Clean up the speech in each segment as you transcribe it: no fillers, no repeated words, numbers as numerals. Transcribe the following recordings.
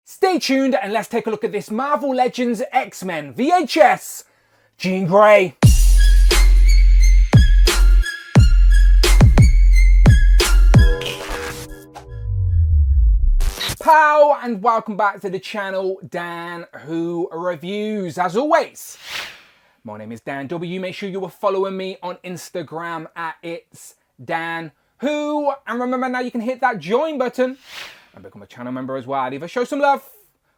Stay tuned and let's take a look at this Marvel Legends X-Men VHS Jean Grey. Pow, and welcome back to the channel, Dan Who Reviews. As always, my name is Dan W. Make sure you are following me on Instagram at It's Dan Who. And remember, now you can hit that join button and become a channel member as well. Either show some love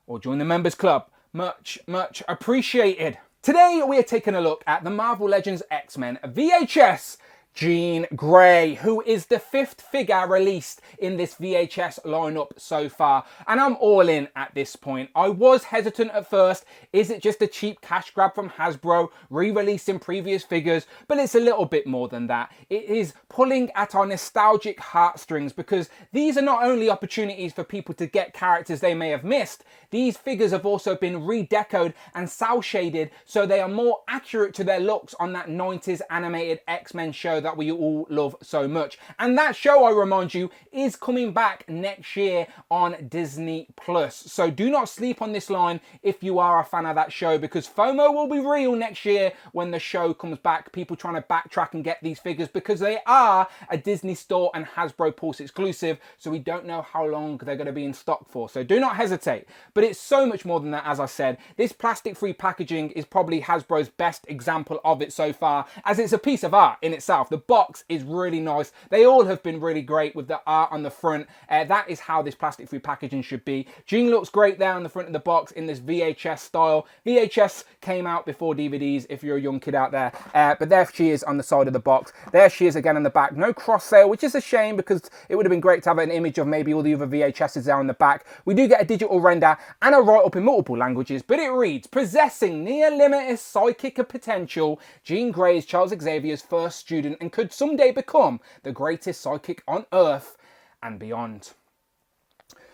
or join the members club. Much appreciated. Today we are taking a look at the Marvel Legends X-Men VHS Jean Grey, who is the 5th figure released in this VHS lineup so far, and I'm all in at this point. I was hesitant at first. Is it just a cheap cash grab from Hasbro re-releasing previous figures? But it's a little bit more than that. It is pulling at our nostalgic heartstrings, because these are not only opportunities for people to get characters they may have missed, these figures have also been redecoed and cel shaded so they are more accurate to their looks on that 90s animated X-Men show that we all love so much. And that show, I remind you, is coming back next year on Disney+. So do not sleep on this line if you are a fan of that show, because FOMO will be real next year when the show comes back. People trying to backtrack and get these figures because they are a Disney Store and Hasbro Pulse exclusive, so we don't know how long they're going to be in stock for. So do not hesitate. But it's so much more than that, as I said. This plastic-free packaging is probably Hasbro's best example of it so far, as it's a piece of art in itself. The box is really nice. They all have been really great with the art on the front. That is how this plastic-free packaging should be. Jean looks great there on the front of the box in this VHS style. VHS came out before DVDs, if you're a young kid out there. But there she is on the side of the box. There she is again on the back. No cross sale, which is a shame, because it would have been great to have an image of maybe all the other VHSs there on the back. We do get a digital render and a write-up in multiple languages, but it reads, possessing near-limitless psychic potential, Jean Grey is Charles Xavier's first student and could someday become the greatest psychic on Earth and beyond.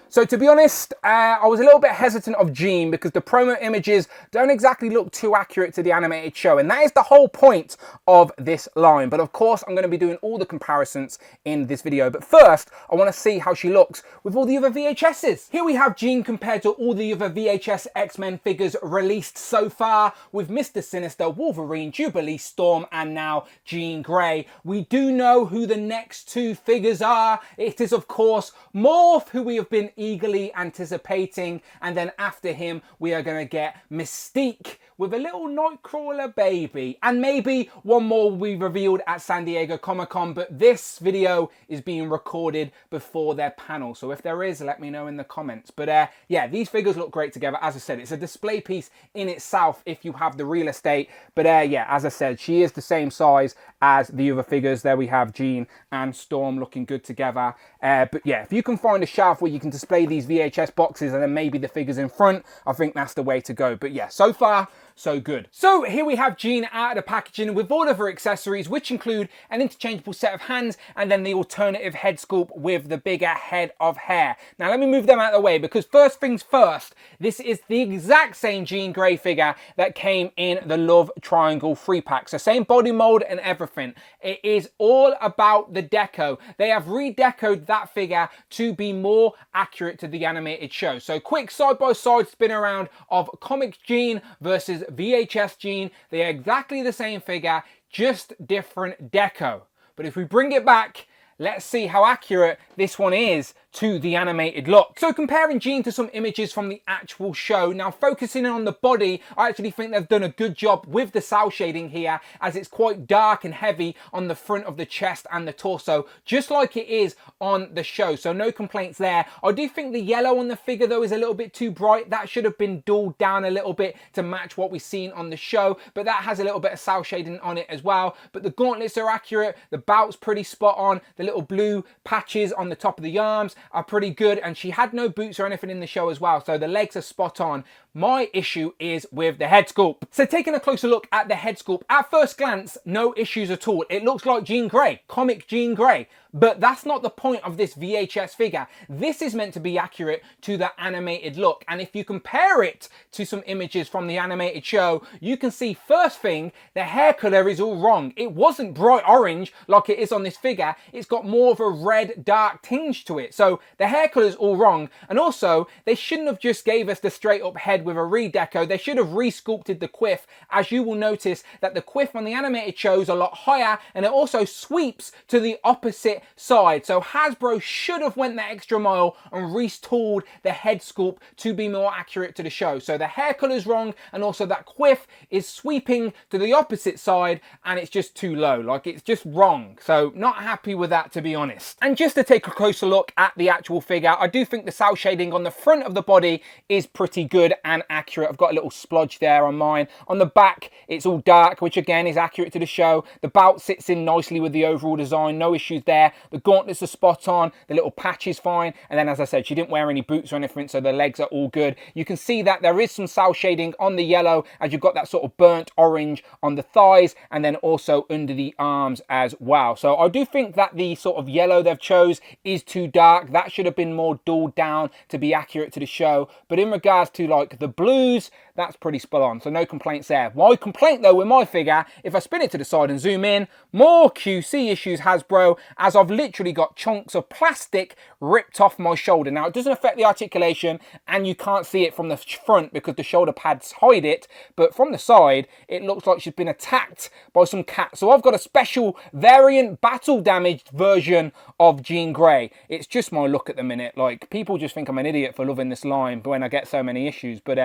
So to be honest, I was a little bit hesitant of Jean because the promo images don't exactly look too accurate to the animated show, and that is the whole point of this line. But of course, I'm going to be doing all the comparisons in this video. But first, I want to see how she looks with all the other VHSs. Here we have Jean compared to all the other VHS X-Men figures released so far, with Mr. Sinister, Wolverine, Jubilee, Storm, and now Jean Grey. We do know who the next two figures are. It is, of course, Morph, who we have been eagerly anticipating, and then after him we are going to get Mystique with a little Nightcrawler baby, and maybe one more will be revealed at San Diego Comic-Con, but this video is being recorded before their panel, so if there is, let me know in the comments. But yeah, these figures look great together. As I said, it's a display piece in itself if you have the real estate. But yeah, as I said, she is the same size as the other figures. There we have Jean and Storm looking good together. But yeah, if you can find a shelf where you can display these VHS boxes and then maybe the figures in front, I think that's the way to go. But yeah, so far so good. So here we have Jean out of the packaging with all of her accessories, which include an interchangeable set of hands and then the alternative head sculpt with the bigger head of hair. Now let me move them out of the way, because first things first, this is the exact same Jean Grey figure that came in the Love Triangle 3-pack. So same body mold and everything. It is all about the deco. They have redecoed that figure to be more accurate to the animated show. So quick side-by-side spin around of comic Jean versus VHS Jean. They are exactly the same figure, just different deco. But if we bring it back, let's see how accurate this one is to the animated look. So comparing Jean to some images from the actual show, now focusing on the body, I actually think they've done a good job with the cel shading here, as it's quite dark and heavy on the front of the chest and the torso, just like it is on the show. So no complaints there. I do think the yellow on the figure though is a little bit too bright. That should have been dulled down a little bit to match what we've seen on the show, but that has a little bit of cel shading on it as well. But the gauntlets are accurate, the belt's pretty spot on, the little blue patches on the top of the arms are pretty good, and she had no boots or anything in the show as well, so the legs are spot on. My issue is with the head sculpt. So taking a closer look at the head sculpt, at first glance, no issues at all. It looks like Jean Grey, comic Jean Grey. But that's not the point of this VHS figure. This is meant to be accurate to the animated look. And if you compare it to some images from the animated show, you can see first thing, the hair color is all wrong. It wasn't bright orange like it is on this figure. It's got more of a red, dark tinge to it. So the hair color is all wrong. And also, they shouldn't have just gave us the straight up head with a redeco. They should have re-sculpted the quiff. As you will notice that the quiff on the animated show is a lot higher, and it also sweeps to the opposite side. So Hasbro should have went that extra mile and retooled the head sculpt to be more accurate to the show. So the hair color is wrong, and also that quiff is sweeping to the opposite side, and it's just too low. Like, it's just wrong. So not happy with that, to be honest. And just to take a closer look at the actual figure, I do think the cel shading on the front of the body is pretty good and accurate. I've got a little splodge there on mine. On the back, it's all dark, which again is accurate to the show. The belt sits in nicely with the overall design, no issues there. The gauntlets are spot on, the little patch is fine, and then as I said, she didn't wear any boots or anything, so the legs are all good. You can see that there is some cel shading on the yellow, as you've got that sort of burnt orange on the thighs, and then also under the arms as well. So I do think that the sort of yellow they've chose is too dark. That should have been more dulled down to be accurate to the show. But in regards to like the blues, that's pretty spot on, so no complaints there. My complaint though with my figure, if I spin it to the side and zoom in, more QC issues, Hasbro, as I've literally got chunks of plastic ripped off my shoulder. Now, it doesn't affect the articulation, and you can't see it from the front because the shoulder pads hide it, but from the side, it looks like she's been attacked by some cat. So I've got a special variant battle damaged version of Jean Grey. It's just my look at the minute. Like, people just think I'm an idiot for loving this line when I get so many issues, but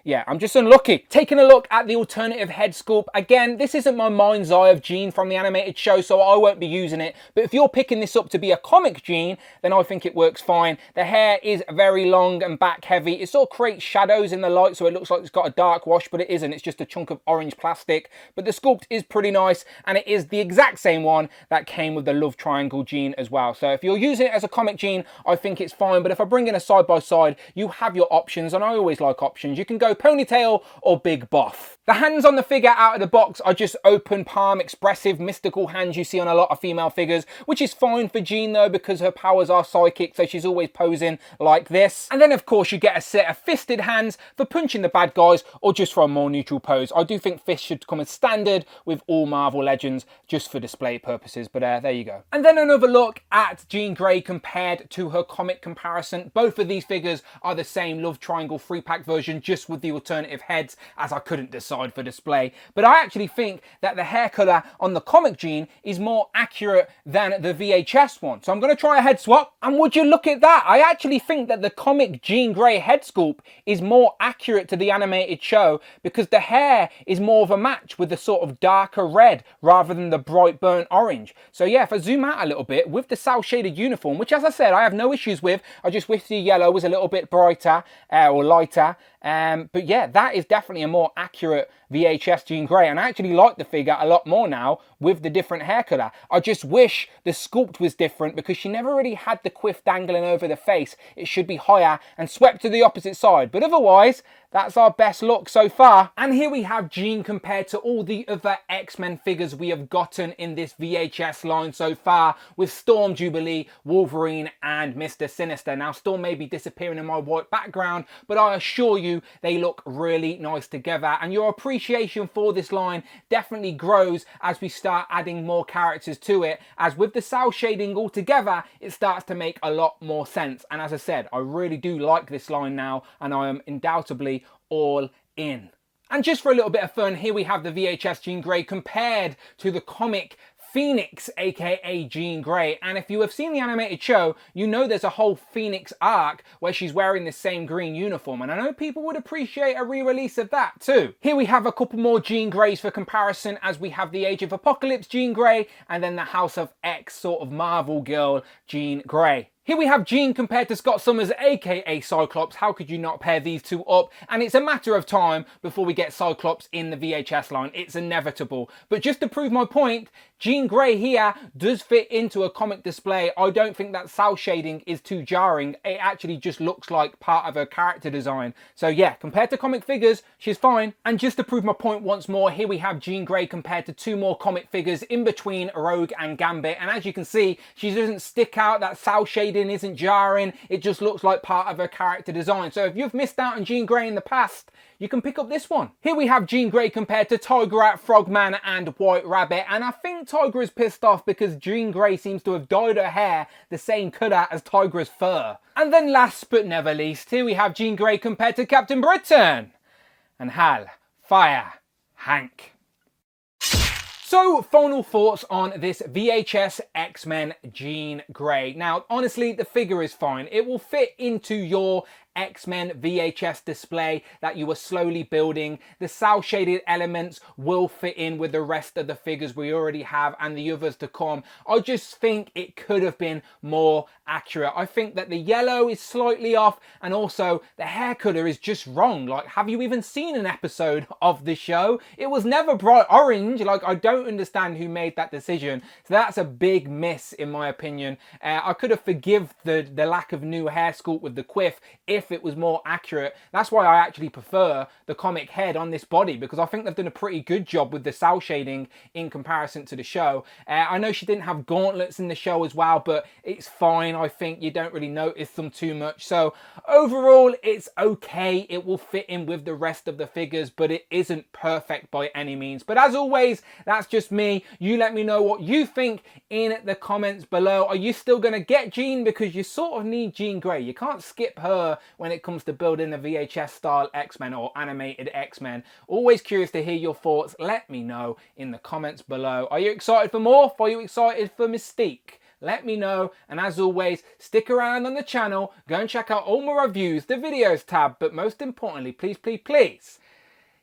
yeah, I'm just unlucky. Taking a look at the alternative head sculpt, again, this isn't my mind's eye of Jean from the animated show, so I won't be using it, but if you're picking this up to be a comic Jean, then I think it works fine. The hair is very long and back heavy. It sort of creates shadows in the light, so it looks like it's got a dark wash, but it isn't. It's just a chunk of orange plastic, but the sculpt is pretty nice, and it is the exact same one that came with the love triangle Jean as well. So if you're using it as a comic Jean, I think it's fine, but if I bring in a side by side, you have your options, and I always like options. You can go ponytail or big boff. The hands on the figure out of the box are just open palm, expressive, mystical hands you see on a lot of female figures, which is fine for Jean though, because her powers are psychic, so she's always posing like this. And then of course you get a set of fisted hands for punching the bad guys, or just for a more neutral pose. I do think fists should come as standard with all Marvel Legends, just for display purposes, but there you go. And then another look at Jean Grey compared to her comic comparison. Both of these figures are the same love triangle 3-pack version, just with the alternative heads, as I couldn't decide for display. But I actually think that the hair colour on the comic Jean is more accurate than the VHS one. So I'm going to try a head swap, and would you look at that? I actually think that the comic Jean Grey head sculpt is more accurate to the animated show, because the hair is more of a match with the sort of darker red rather than the bright burnt orange. So yeah, if I zoom out a little bit with the cel shaded uniform, which as I said I have no issues with, I just wish the yellow was a little bit brighter or lighter. But yeah, that is definitely a more accurate VHS Jean Grey, and I actually like the figure a lot more now with the different hair colour. I just wish the sculpt was different, because she never really had the quiff dangling over the face. It should be higher and swept to the opposite side, but otherwise that's our best look so far. And here we have Jean compared to all the other X-Men figures we have gotten in this VHS line so far, with Storm, Jubilee, Wolverine and Mr. Sinister. Now Storm may be disappearing in my white background, but I assure you they look really nice together, and your appreciation for this line definitely grows as we start adding more characters to it, as with the cel shading all together it starts to make a lot more sense. And as I said, I really do like this line now, and I am undoubtedly all in. And just for a little bit of fun, here we have the VHS Jean Grey compared to the comic Phoenix, aka Jean Grey. And if you have seen the animated show, you know there's a whole Phoenix arc where she's wearing the same green uniform, and I know people would appreciate a re-release of that too. Here we have a couple more Jean Greys for comparison, as we have the Age of Apocalypse Jean Grey, and then the House of X sort of Marvel girl Jean Grey. Here we have Jean compared to Scott Summers, aka Cyclops. How could you not pair these two up? And it's a matter of time before we get Cyclops in the VHS line. It's inevitable. But just to prove my point, Jean Grey here does fit into a comic display. I don't think that cell shading is too jarring. It actually just looks like part of her character design. So yeah, compared to comic figures, she's fine. And just to prove my point once more, here we have Jean Grey compared to two more comic figures in between Rogue and Gambit. And as you can see, she doesn't stick out. That cell shading isn't jarring. It just looks like part of her character design. So if you've missed out on Jean Grey in the past, you can pick up this one. Here we have Jean Grey compared to Tigerat, Frogman and White Rabbit, and I think Tigra is pissed off because Jean Grey seems to have dyed her hair the same colour as Tigra's fur. And then last but never least, here we have Jean Grey compared to Captain Britain and Hal, Fire, Hank. So, final thoughts on this VHS X-Men Jean Grey. Now, honestly, the figure is fine. It will fit into your X-Men VHS display that you were slowly building. The cel shaded elements will fit in with the rest of the figures we already have and the others to come. I just think it could have been more accurate. I think that the yellow is slightly off and also the hair colour is just wrong. Like, have you even seen an episode of the show? It was never bright orange. Like, I don't understand who made that decision. So that's a big miss in my opinion. I could have forgiven the lack of new hair sculpt with the quiff if it was more accurate. That's why I actually prefer the comic head on this body, because I think they've done a pretty good job with the cel shading in comparison to the show. I know she didn't have gauntlets in the show as well, but it's fine. I think you don't really notice them too much. So overall, it's okay. It will fit in with the rest of the figures, but it isn't perfect by any means. But as always, that's just me. You let me know what you think in the comments below. Are you still going to get Jean? Because you sort of need Jean Grey. You can't skip her when it comes to building a VHS style X-Men or animated X-Men. Always curious to hear your thoughts. Let me know in the comments below. Are you excited for Morph? Are you excited for Mystique? Let me know, and as always, stick around on the channel, go and check out all my reviews, the videos tab, but most importantly, please, please, please,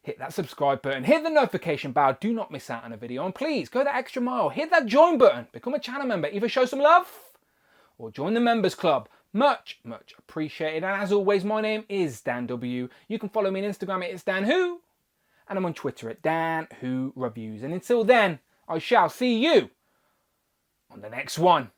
hit that subscribe button, hit the notification bell, do not miss out on a video, and please, go the extra mile, hit that join button, become a channel member, either show some love, or join the members club. Much, much appreciated, and as always, my name is Dan W. You can follow me on Instagram, it's Dan Who, and I'm on Twitter at Dan Who Reviews, and until then, I shall see you on the next one.